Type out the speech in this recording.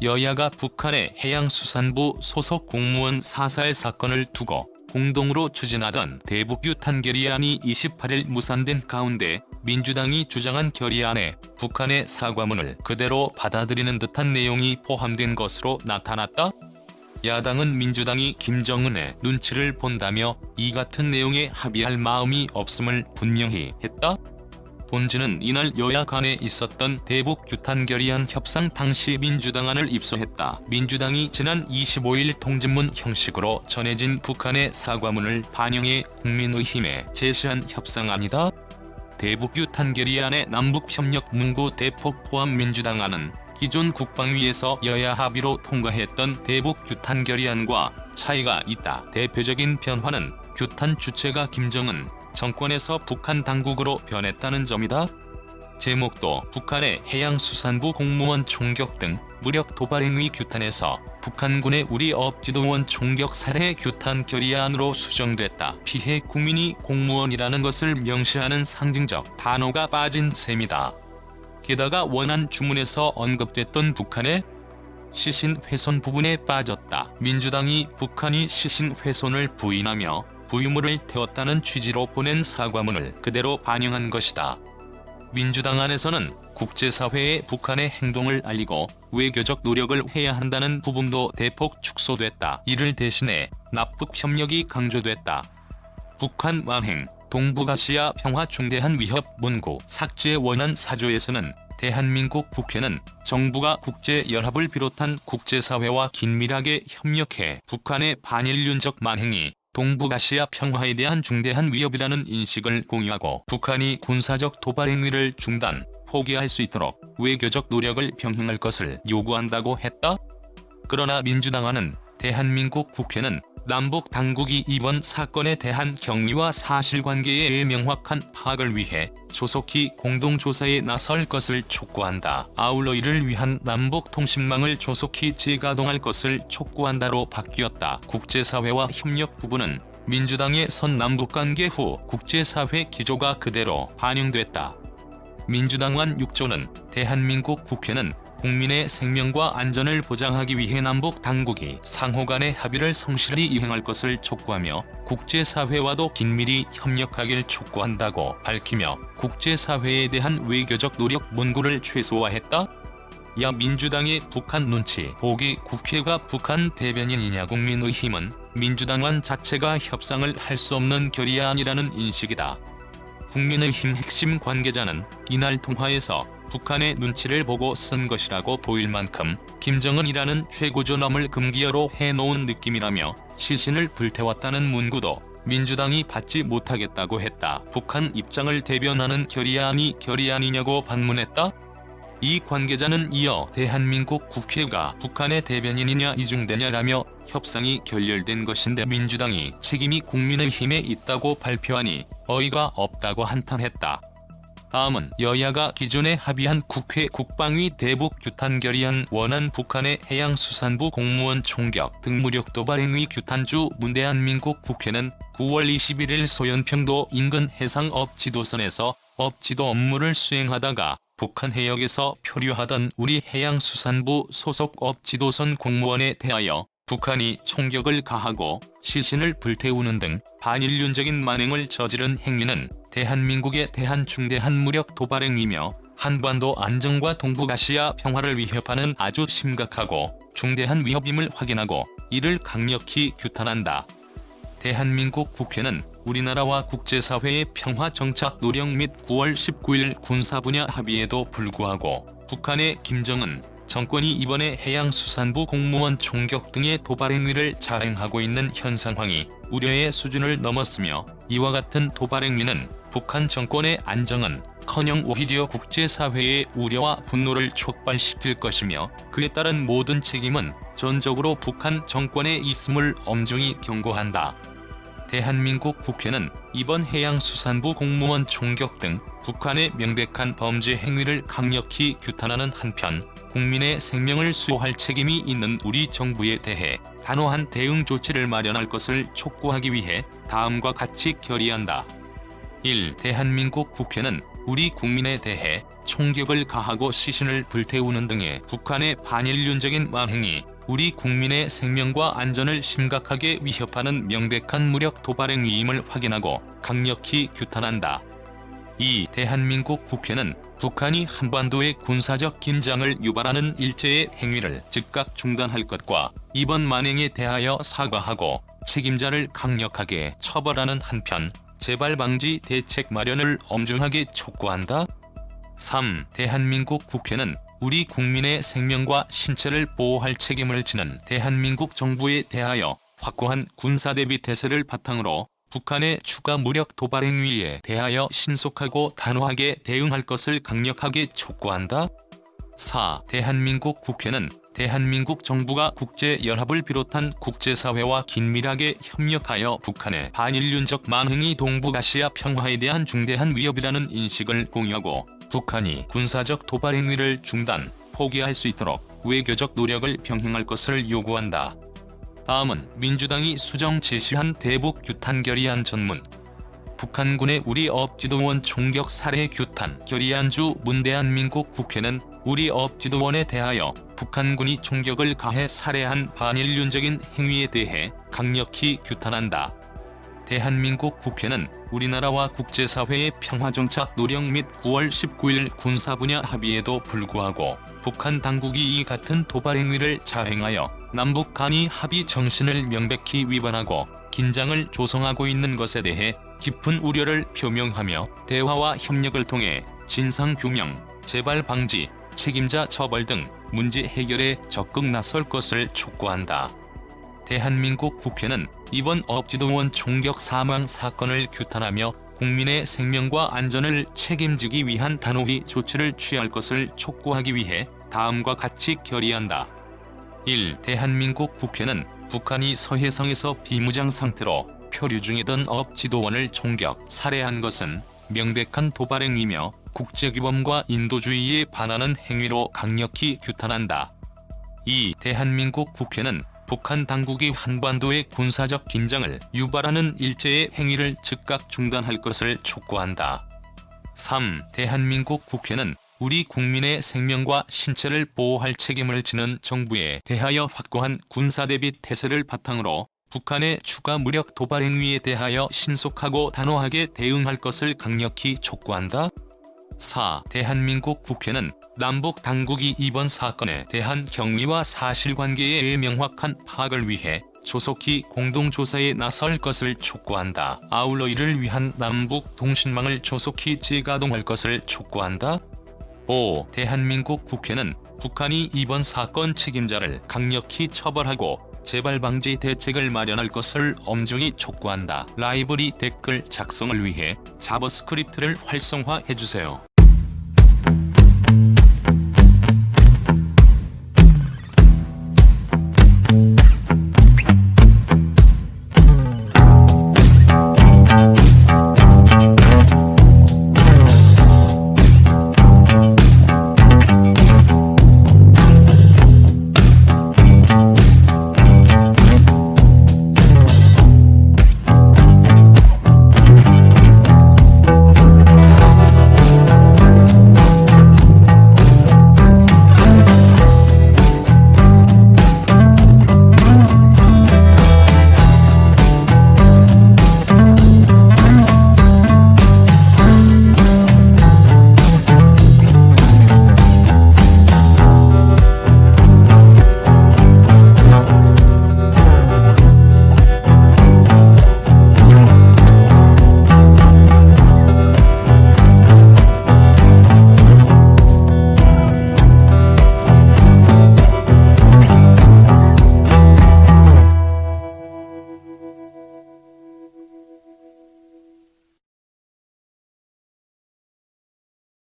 여야가 북한의 해양수산부 소속 공무원 사살 사건을 두고 공동으로 추진하던 대북유탄 결의안이 28일 무산된 가운데 민주당이 주장한 결의안에 북한의 사과문을 그대로 받아들이는 듯한 내용이 포함된 것으로 나타났다. 야당은 민주당이 김정은의 눈치를 본다며 이 같은 내용에 합의할 마음이 없음을 분명히 했다. 본지는 이날 여야 간에 있었던 대북유탄 결의안 협상 당시 민주당안을 입수했다. 민주당이 지난 25일 통지문 형식으로 전해진 북한의 사과문을 반영해 국민의힘에 제시한 협상안이다. 대북유탄 결의안의 남북협력 문구 대폭 포함 민주당안은 기존 국방위에서 여야 합의로 통과했던 대북유탄 결의안과 차이가 있다. 대표적인 변화는 규탄 주체가 김정은 정권에서 북한 당국으로 변했다는 점이다. 제목도 북한의 해양수산부 공무원 총격 등 무력 도발 행위 규탄에서 북한군의 우리 업지도원 총격 살해 규탄 결의안으로 수정됐다. 피해 국민이 공무원이라는 것을 명시하는 상징적 단어가 빠진 셈이다. 게다가 원안 주문에서 언급됐던 북한의 시신 훼손 부분에 빠졌다. 민주당이 북한이 시신 훼손을 부인하며 부유물을 태웠다는 취지로 보낸 사과문을 그대로 반영한 것이다. 민주당 안에서는 국제사회에 북한의 행동을 알리고 외교적 노력을 해야 한다는 부분도 대폭 축소됐다. 이를 대신해 남북협력이 강조됐다. 북한 완행, 동북아시아 평화 중대한 위협 문구 삭제 원안 4조에서는 대한민국 국회는 정부가 국제연합을 비롯한 국제사회와 긴밀하게 협력해 북한의 반인륜적 만행이 동북아시아 평화에 대한 중대한 위협이라는 인식을 공유하고 북한이 군사적 도발 행위를 중단, 포기할 수 있도록 외교적 노력을 병행할 것을 요구한다고 했다. 그러나 민주당안은 대한민국 국회는 남북 당국이 이번 사건에 대한 경위와 사실관계의 명확한 파악을 위해 조속히 공동조사에 나설 것을 촉구한다. 아울러 이를 위한 남북통신망을 조속히 재가동할 것을 촉구한다로 바뀌었다. 국제사회와 협력 부분은 민주당의 선 남북관계 후 국제사회 기조가 그대로 반영됐다. 민주당안 6조는 대한민국 국회는 국민의 생명과 안전을 보장하기 위해 남북 당국이 상호 간의 합의를 성실히 이행할 것을 촉구하며 국제사회와도 긴밀히 협력하길 촉구한다고 밝히며 국제사회에 대한 외교적 노력 문구를 최소화했다. 야 민주당의 북한 눈치 보기 국회가 북한 대변인이냐. 국민의힘은 민주당안 자체가 협상을 할 수 없는 결의안이라는 인식이다. 국민의힘 핵심 관계자는 이날 통화에서 북한의 눈치를 보고 쓴 것이라고 보일 만큼 김정은이라는 최고존엄을 금기어로 해놓은 느낌이라며 시신을 불태웠다는 문구도 민주당이 받지 못하겠다고 했다. 북한 입장을 대변하는 결의안이 결의안이냐고 반문했다. 이 관계자는 이어 대한민국 국회가 북한의 대변인이냐 이중대냐라며 협상이 결렬된 것인데 민주당이 책임이 국민의힘에 있다고 발표하니 어이가 없다고 한탄했다. 다음은 여야가 기존에 합의한 국회 국방위 대북유탄 결의안 원안 북한의 해양수산부 공무원 총격 등 무력 도발 행위 규탄주 대한민국 국회는 9월 21일 소연평도 인근 해상업지도선에서 업지도 업무를 수행하다가 북한 해역에서 표류하던 우리 해양수산부 소속 업지도선 공무원에 대하여 북한이 총격을 가하고 시신을 불태우는 등 반인륜적인 만행을 저지른 행위는 대한민국에 대한 중대한 무력 도발 행위며 한반도 안정과 동북아시아 평화를 위협하는 아주 심각하고 중대한 위협임을 확인하고 이를 강력히 규탄한다. 대한민국 국회는 우리나라와 국제사회의 평화 정착 노력 및 9월 19일 군사 분야 합의에도 불구하고 북한의 김정은 정권이 이번에 해양수산부 공무원 총격 등의 도발 행위를 자행하고 있는 현 상황이 우려의 수준을 넘었으며 이와 같은 도발 행위는 북한 정권의 안정은 커녕 오히려 국제사회의 우려와 분노를 촉발시킬 것이며 그에 따른 모든 책임은 전적으로 북한 정권에 있음을 엄중히 경고한다. 대한민국 국회는 이번 해양수산부 공무원 총격 등 북한의 명백한 범죄 행위를 강력히 규탄하는 한편 국민의 생명을 수호할 책임이 있는 우리 정부에 대해 단호한 대응 조치를 마련할 것을 촉구하기 위해 다음과 같이 결의한다. 1. 대한민국 국회는 우리 국민에 대해 총격을 가하고 시신을 불태우는 등의 북한의 반인륜적인 만행이 우리 국민의 생명과 안전을 심각하게 위협하는 명백한 무력 도발 행위임을 확인하고 강력히 규탄한다. 2. 대한민국 국회는 북한이 한반도의 군사적 긴장을 유발하는 일제의 행위를 즉각 중단할 것과 이번 만행에 대하여 사과하고 책임자를 강력하게 처벌하는 한편 재발 방지 대책 마련을 엄중하게 촉구한다. 3. 대한민국 국회는 우리 국민의 생명과 신체를 보호할 책임을 지는 대한민국 정부에 대하여 확고한 군사대비 태세를 바탕으로 북한의 추가 무력 도발 행위에 대하여 신속하고 단호하게 대응할 것을 강력하게 촉구한다. 4. 대한민국 국회는 대한민국 정부가 국제연합을 비롯한 국제사회와 긴밀하게 협력하여 북한의 반인륜적 만행이 동북아시아 평화에 대한 중대한 위협이라는 인식을 공유하고 북한이 군사적 도발 행위를 중단, 포기할 수 있도록 외교적 노력을 병행할 것을 요구한다. 다음은 민주당이 수정 제시한 대북 규탄 결의안 전문. 북한군의 우리 업지도원 총격 살해 규탄 결의안 주 문대한민국 국회는 우리 업지도원에 대하여 북한군이 총격을 가해 살해한 반인륜적인 행위에 대해 강력히 규탄한다. 대한민국 국회는 우리나라와 국제사회의 평화정착 노력 및 9월 19일 군사 분야 합의에도 불구하고 북한 당국이 이 같은 도발 행위를 자행하여 남북 간의 합의 정신을 명백히 위반하고 긴장을 조성하고 있는 것에 대해 깊은 우려를 표명하며 대화와 협력을 통해 진상규명, 재발 방지, 책임자 처벌 등 문제 해결에 적극 나설 것을 촉구한다. 대한민국 국회는 이번 업지도원 총격 사망 사건을 규탄하며 국민의 생명과 안전을 책임지기 위한 단호히 조치를 취할 것을 촉구하기 위해 다음과 같이 결의한다. 1. 대한민국 국회는 북한이 서해상에서 비무장 상태로 표류 중이던 업지도원을 총격, 살해한 것은 명백한 도발행위며 국제규범과 인도주의에 반하는 행위로 강력히 규탄한다. 2. 대한민국 국회는 북한 당국이 한반도의 군사적 긴장을 유발하는 일제의 행위를 즉각 중단할 것을 촉구한다. 3. 대한민국 국회는 우리 국민의 생명과 신체를 보호할 책임을 지는 정부에 대하여 확고한 군사대비 태세를 바탕으로 북한의 추가 무력 도발 행위에 대하여 신속하고 단호하게 대응할 것을 강력히 촉구한다. 4. 대한민국 국회는 남북 당국이 이번 사건에 대한 경위와 사실관계의 명확한 파악을 위해 조속히 공동조사에 나설 것을 촉구한다. 아울러 이를 위한 남북 통신망을 조속히 재가동할 것을 촉구한다. 5. 대한민국 국회는 북한이 이번 사건 책임자를 강력히 처벌하고 재발 방지 대책을 마련할 것을 엄중히 촉구한다. 라이브러리 댓글 작성을 위해 자바스크립트를 활성화해주세요.